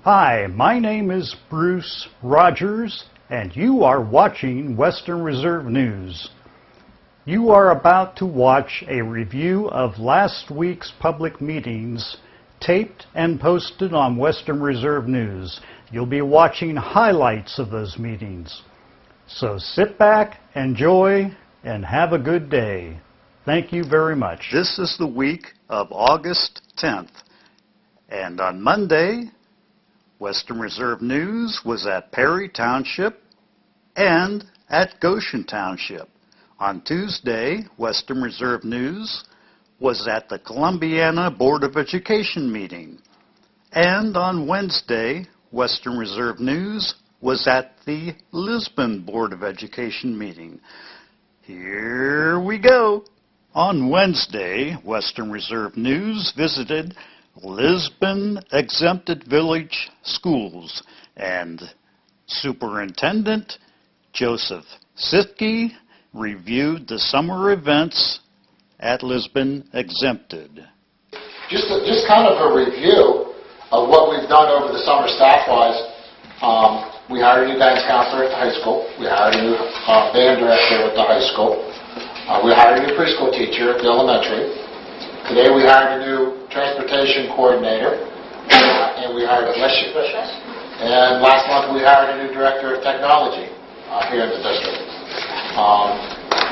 Hi, my name is Bruce Rogers, and you are watching Western Reserve News. You are about to watch a review of last week's public meetings, taped and posted on Western Reserve News. You'll be watching highlights of those meetings. So sit back, enjoy, and have a good day. Thank you very much. This is the week of August 10th, and on Monday, Western Reserve News was at Perry Township and at Goshen Township. On Tuesday, Western Reserve News was at the Columbiana Board of Education meeting. And on Wednesday, Western Reserve News was at the Lisbon Board of Education meeting. Here we go. On Wednesday, Western Reserve News visited Lisbon Exempted Village Schools, and Superintendent Joseph Sitke reviewed the summer events at Lisbon Exempted. Just kind of a review of what we've done over the summer staff-wise. We hired a new guidance counselor at the high school. We hired a new band director at the high school. We hired a new preschool teacher at the elementary. Today we hired a new transportation coordinator, and we hired and last month we hired a new director of technology here in the district.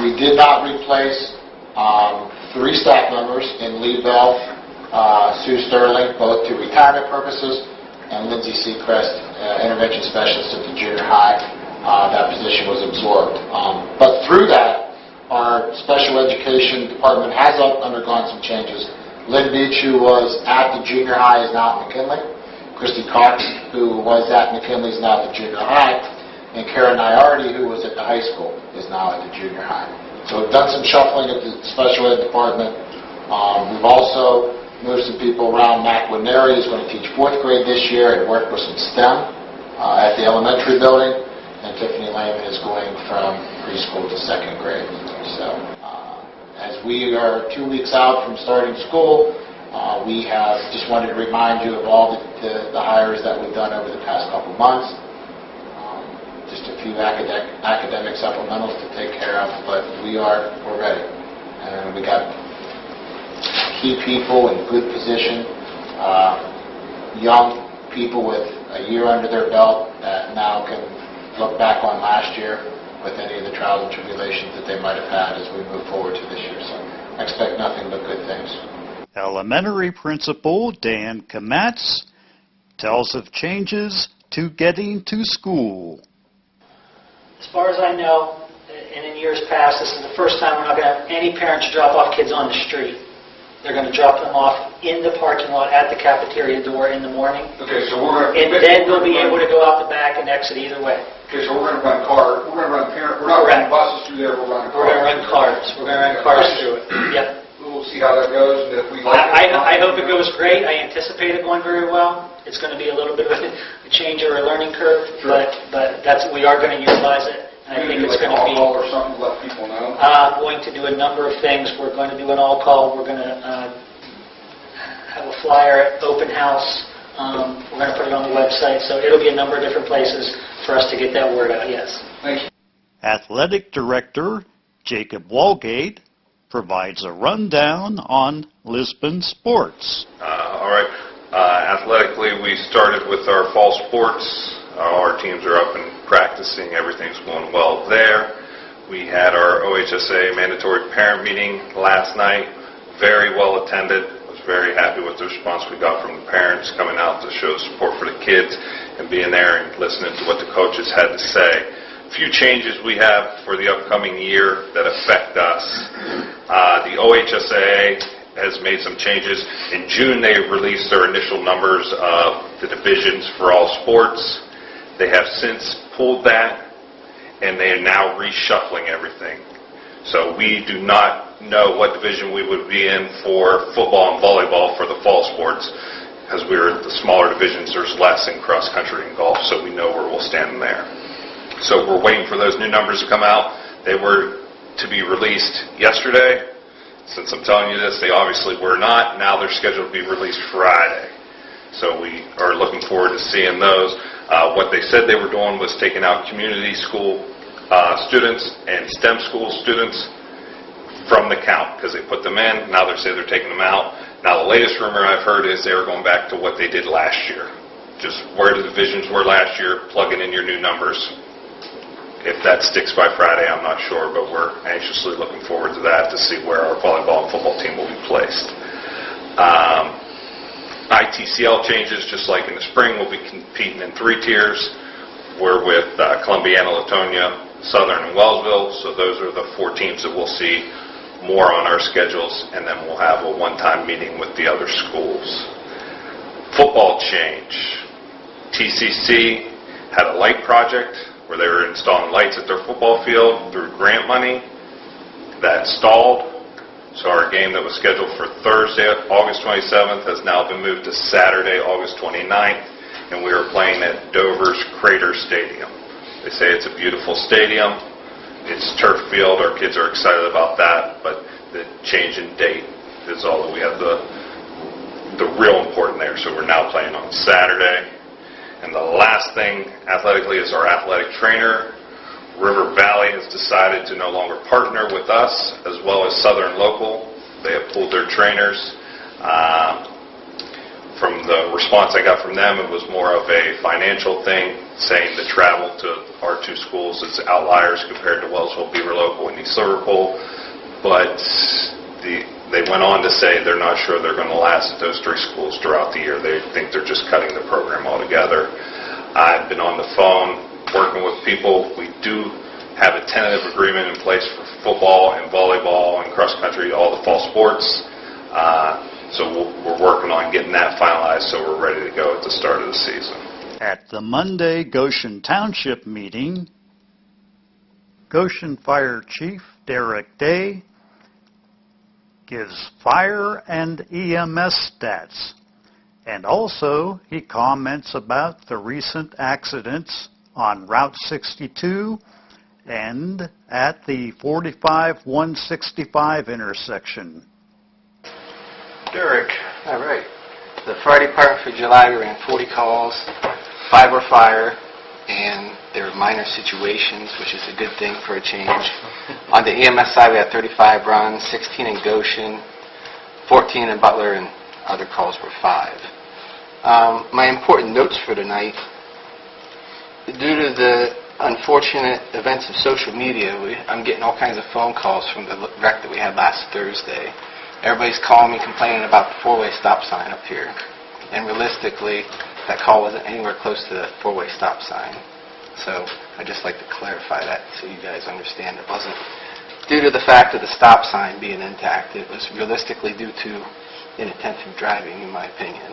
We did not replace 3 staff members in Lee Bell, Sue Sterling, both to retirement purposes, and Lindsay Seacrest, intervention specialist at the junior high. That position was absorbed. But through that, our special education department has undergone some changes. Lynn Beach, who was at the junior high, is now at McKinley. Christy Cox, who was at McKinley, is now at the junior high. And Karen Nyardi, who was at the high school, is now at the junior high. So we've done some shuffling at the special ed department. We've also moved some people around. Mac Winery is going to teach 4th grade this year and work with some STEM at the elementary building. And Tiffany Lehman is going from preschool to 2nd grade. So, as we are 2 weeks out from starting school, we have just wanted to remind you of all the hires that we've done over the past couple months. Just a few academic supplementals to take care of, but we're ready. And we got key people in good position, young people with a year under their belt that now can look back on last year with any of the trials and tribulations that they might have had as we move forward to this year. So I expect nothing but good things. Elementary Principal Dan Kamatz tells of changes to getting to school. As far as I know, and in years past, this is the first time we're not going to have any parents drop off kids on the street. They're going to drop them off in the parking lot at the cafeteria door in the morning. Okay, so we're going to... And then they'll be able to go out the back and exit either way. Okay, so we're going to run cars. We're going to run parent... We're not running buses through there. We're running cars. We're going to run cars. We're going to run cars through it. Yep. We'll see how that goes, and if we like it... I hope it goes great. I anticipate it going very well. It's going to be a little bit of a change or a learning curve, sure. but we are going to utilize it. I think it's going to be... all-call or something to let people know? Going to do a number of things. We're going to do an all-call. We're going to have a flyer at open house. We're going to put it on the website. So it'll be a number of different places for us to get that word out, yes. Thank you. Athletic Director Jacob Walgate provides a rundown on Lisbon sports. All right. Athletically, we started with our fall sports. Our teams are up and practicing. Everything's going well there. We had our OHSA mandatory parent meeting last night. Very well attended. I was very happy with the response we got from the parents coming out to show support for the kids and being there and listening to what the coaches had to say. A few changes we have for the upcoming year that affect us. The OHSA has made some changes. In June, they released their initial numbers of the divisions for all sports. They have since pulled that, and they are now reshuffling everything. So we do not know what division we would be in for football and volleyball for the fall sports, because we're the smaller divisions. There's less in cross country and golf, so we know where we'll stand there. So we're waiting for those new numbers to come out. They were to be released yesterday. Since I'm telling you this, they obviously were not. Now they're scheduled to be released Friday. So we are looking forward to seeing those. What they said they were doing was taking out community school students and STEM school students from the count because they put them in. Now they say they're taking them out. Now the latest rumor I've heard is they were going back to what they did last year. Just where the divisions were last year, plugging in your new numbers. If that sticks by Friday, I'm not sure, but we're anxiously looking forward to that to see where our volleyball and football team will be placed. ITCL changes, just like in the spring, we'll be competing in 3 tiers. We're with Columbiana, Latonia, Southern, and Wellsville, so those are the 4 teams that we'll see more on our schedules, and then we'll have a one-time meeting with the other schools. Football change. TCC had a light project where they were installing lights at their football field through grant money. That stalled. So our game that was scheduled for Thursday, August 27th, has now been moved to Saturday, August 29th, and we are playing at Dover's Crater Stadium. They say it's a beautiful stadium. It's turf field. Our kids are excited about that, but the change in date is all that we have the real important there. So we're now playing on Saturday. And the last thing athletically is our athletic trainer. River Valley has decided to no longer partner with us, as well as Southern Local. They have pulled their trainers. From the response I got from them, it was more of a financial thing, saying the travel to our 2 schools is outliers compared to Wellsville, Beaver Local, and East Liverpool. But they went on to say they're not sure they're going to last at those 3 schools throughout the year. They think they're just cutting the program altogether. I've been on the phone working with people. We do have a tentative agreement in place for football and volleyball and cross country, all the fall sports. So we're working on getting that finalized so we're ready to go at the start of the season. At the Monday Goshen Township meeting, Goshen Fire Chief Derek Day gives fire and EMS stats. And also, he comments about the recent accidents on Route 62 and at the 45-165 intersection. Derek. All right. The fire department for July, we ran 40 calls, 5 were fire, and there were minor situations, which is a good thing for a change. On the EMS side, we had 35 runs, 16 in Goshen, 14 in Butler, and other calls were 5. My important notes for tonight, due to the unfortunate events of social media, I'm getting all kinds of phone calls from the wreck that we had last Thursday. Everybody's calling me complaining about the 4-way stop sign up here. And realistically, that call wasn't anywhere close to the 4-way stop sign. So I'd just like to clarify that so you guys understand it wasn't due to the fact of the stop sign being intact. It was realistically due to inattentive driving, in my opinion.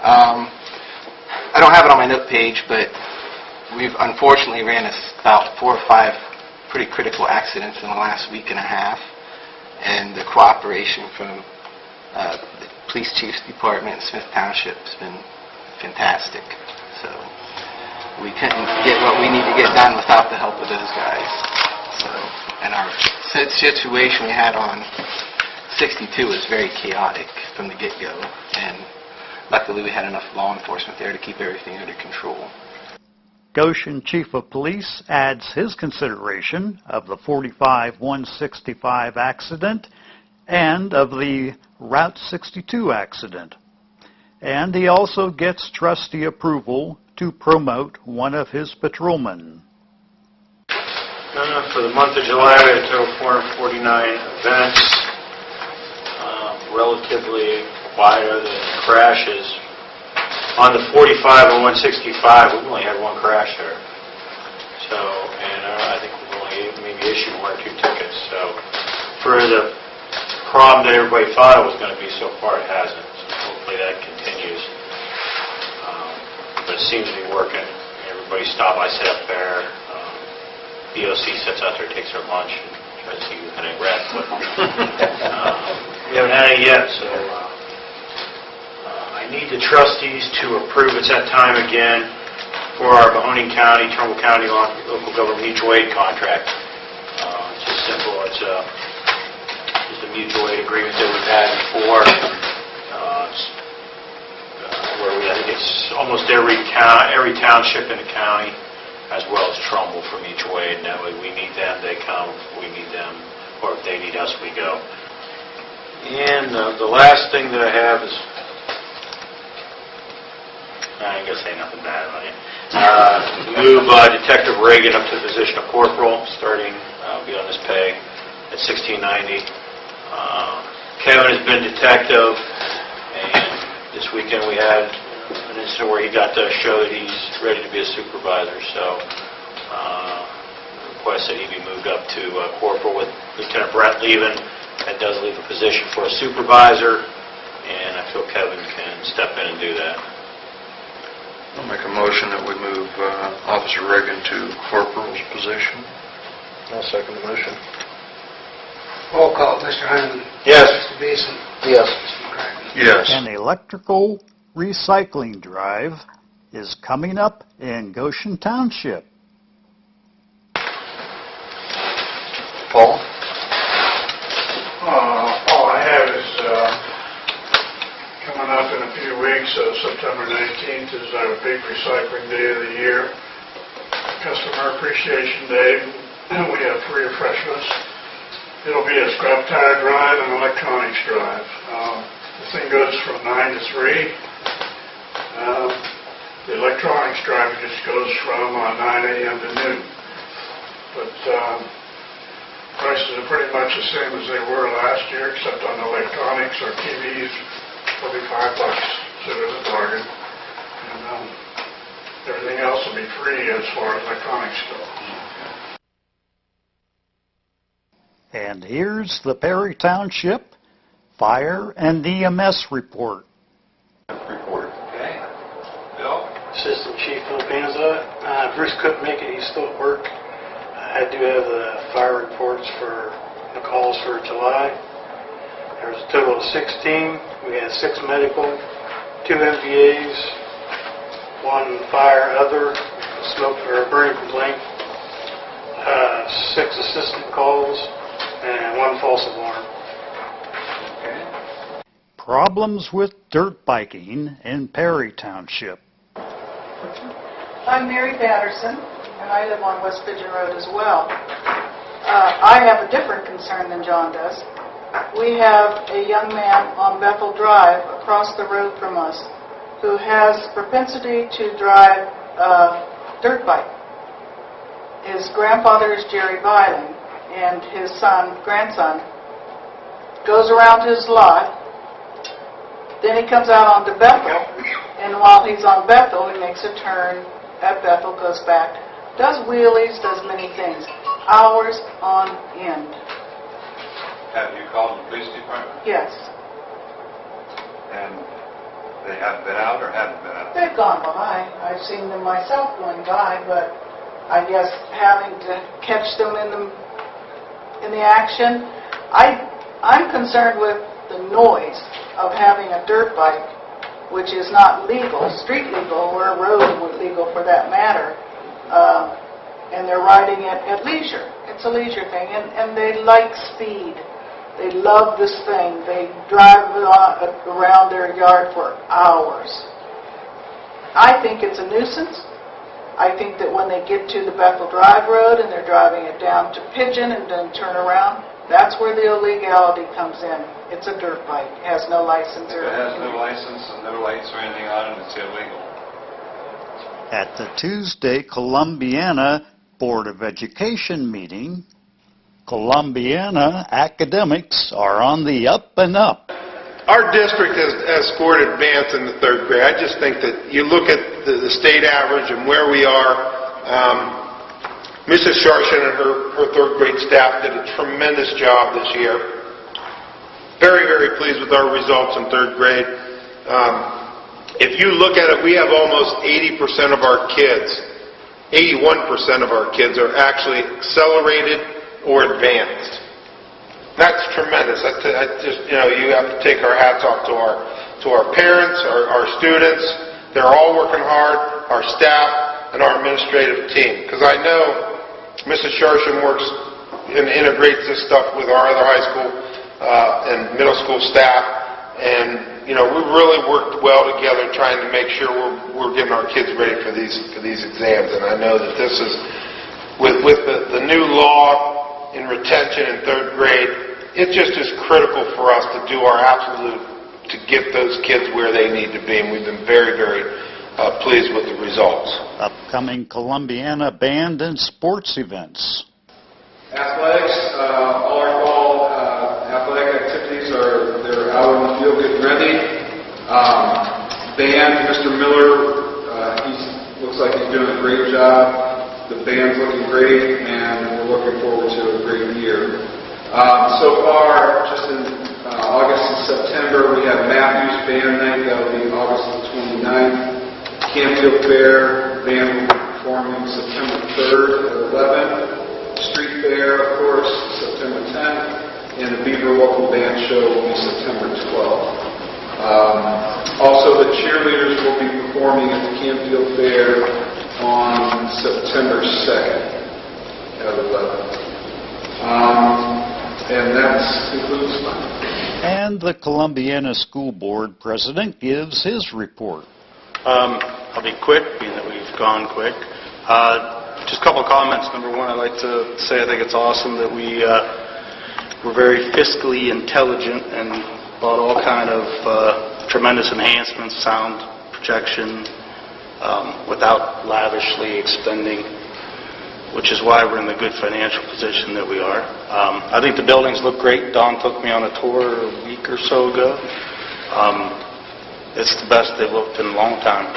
I don't have it on my note page, but we've unfortunately ran about 4 or 5 pretty critical accidents in the last week and a half, and the cooperation from the Police Chief's Department and Smith Township has been fantastic. So we couldn't get what we need to get done without the help of those guys. So, and our situation we had on 62 was very chaotic from the get-go, and luckily we had enough law enforcement there to keep everything under control. Goshen Chief of Police adds his consideration of the 45-165 accident and of the Route 62 accident. And he also gets trustee approval to promote one of his patrolmen. For the month of July, we had a total of 449 events, relatively quiet other than crashes. On the 45 and 165, we've only had 1 crash there. So, and I think we've only maybe issued 1 or 2 tickets. So, for the problem that everybody thought it was going to be so far, it hasn't. So hopefully that continues. But it seems to be working. Everybody stopped. I sit up there. BOC sits out there, takes their lunch, and tries to see who can rest. But we haven't had it yet, so. I need the trustees to approve. It's that time again for our Mahoning County, Trumbull County local government mutual aid contract. It's just simple. It's just a mutual aid agreement that we've had before, where we almost every township in the county, as well as Trumbull from each way, and that way we need them, they come, we need them, or if they need us, we go. And the last thing that I have is, I ain't going to say nothing bad about it. Move Detective Reagan up to the position of corporal, starting, be on his pay at $16.90. Kevin has been detective, and this weekend we had an incident where he got to show that he's ready to be a supervisor. So, request that he be moved up to corporal with Lieutenant Brett leaving. That does leave a position for a supervisor, and I feel Kevin can step in and do that. I'll make a motion that we move Officer Reagan to corporal's position. I'll second the motion. Roll call, Mr. Hyman. Yes. Mr. Beeson. Yes. Mr. McCracken. Yes. An electrical recycling drive is coming up in Goshen Township. Paul? All I have is coming up in a few weeks, September 19th is our big recycling day of the year, Customer Appreciation Day, and we have free refreshments. It'll be a scrap tire drive and electronics drive. The thing goes from 9 to 3. The electronics drive just goes from 9 a.m. to noon. But prices are pretty much the same as they were last year, except on electronics or TVs, $45. So there's a bargain. And everything else will be free as far as electronics go. And here's the Perry Township Fire and EMS report. Okay. Bill? Assistant Chief Filipinza. Bruce couldn't make it. He's still at work. I do have the fire reports for the calls for July. There was a total of 16. We had 6 medical, 2 MVAs, 1 fire other, smoke or burning complaint, 6 assistant calls, and 1 false alarm. Problems with dirt biking in Perry Township. I'm Mary Patterson, and I live on West Pigeon Road as well. I have a different concern than John does. We have a young man on Bethel Drive across the road from us who has propensity to drive a dirt bike. His grandfather is Jerry Viling, and his grandson, goes around his lot. Then he comes out onto Bethel, and while he's on Bethel, he makes a turn at Bethel, goes back, does wheelies, does many things, hours on end. Have you called the police department? Yes. And they haven't been out or haven't been out? They've gone by. I've seen them myself going by, but I guess having to catch them in the action, I'm concerned with the noise of having a dirt bike, which is not legal, street legal, or road legal for that matter, and they're riding it at leisure. It's a leisure thing, and they like speed. They love this thing. They drive around their yard for hours. I think it's a nuisance. I think that when they get to the Bethel Drive Road and they're driving it down to Pigeon and then turn around, that's where the illegality comes in. It's a dirt bike. It has no license. If it has no license and no lights or anything on it, it's illegal. At the Tuesday Columbiana Board of Education meeting, Columbiana Academics are on the up and up. Our district has scored advance in the 3rd grade. I just think that you look at the state average and where we are. Mrs. Sharshan and her 3rd grade staff did a tremendous job this year. Very, very pleased with our results in 3rd grade. If you look at it, we have almost 80% of our kids, 81% of our kids are actually accelerated or advanced. That's tremendous. I just, you have to take our hats off to our parents, our students. They're all working hard, our staff, and our administrative team. Because I know Mrs. Sharshan works and integrates this stuff with our other high school and middle school staff, and we really worked well together trying to make sure we're getting our kids ready for these exams. And I know that this is, with the new law in retention in third grade, it just is critical for us to do our absolute to get those kids where they need to be. And we've been very, very pleased with the results. Upcoming Columbiana band and sports events. Athletics, all our fall athletic activities they're out in the field getting ready. Band, Mr. Miller, he looks like he's doing a great job. The band's looking great, and we're looking forward to a great year. So far, just in August and September, we have Matthews Band Night. That will be August the 29th. Campfield Fair, band will be performing September 3rd at 11. Street Fair, of course, September 10th. And the Beaver Local Band Show will be September 12th. Also, the cheerleaders will be performing at the Campfield Fair on September 2nd at 11. And that concludes mine. And the Columbiana School Board President gives his report. I'll be quick, being that we've gone quick. Just a couple of comments. Number one, I'd like to say I think it's awesome that we're very fiscally intelligent and bought all kind of tremendous enhancements, sound projection, without lavishly expending, which is why we're in the good financial position that we are. I think the buildings look great. Don took me on a tour a week or so ago. It's the best they've looked in a long time.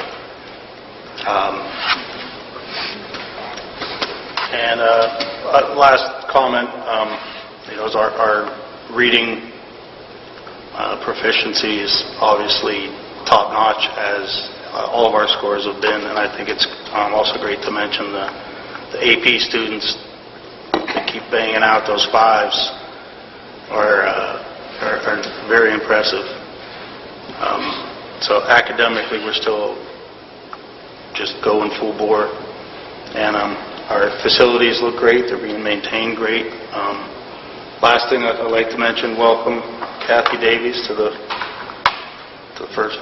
Last comment, is our reading proficiency is obviously top-notch, as all of our scores have been, and I think it's also great to mention the AP students that keep banging out those fives are very impressive. So academically, we're still just going full bore, and our facilities look great. They're being maintained great. Last thing I'd like to mention, welcome Kathy Davies to the first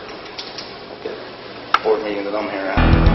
board meeting that I'm here at.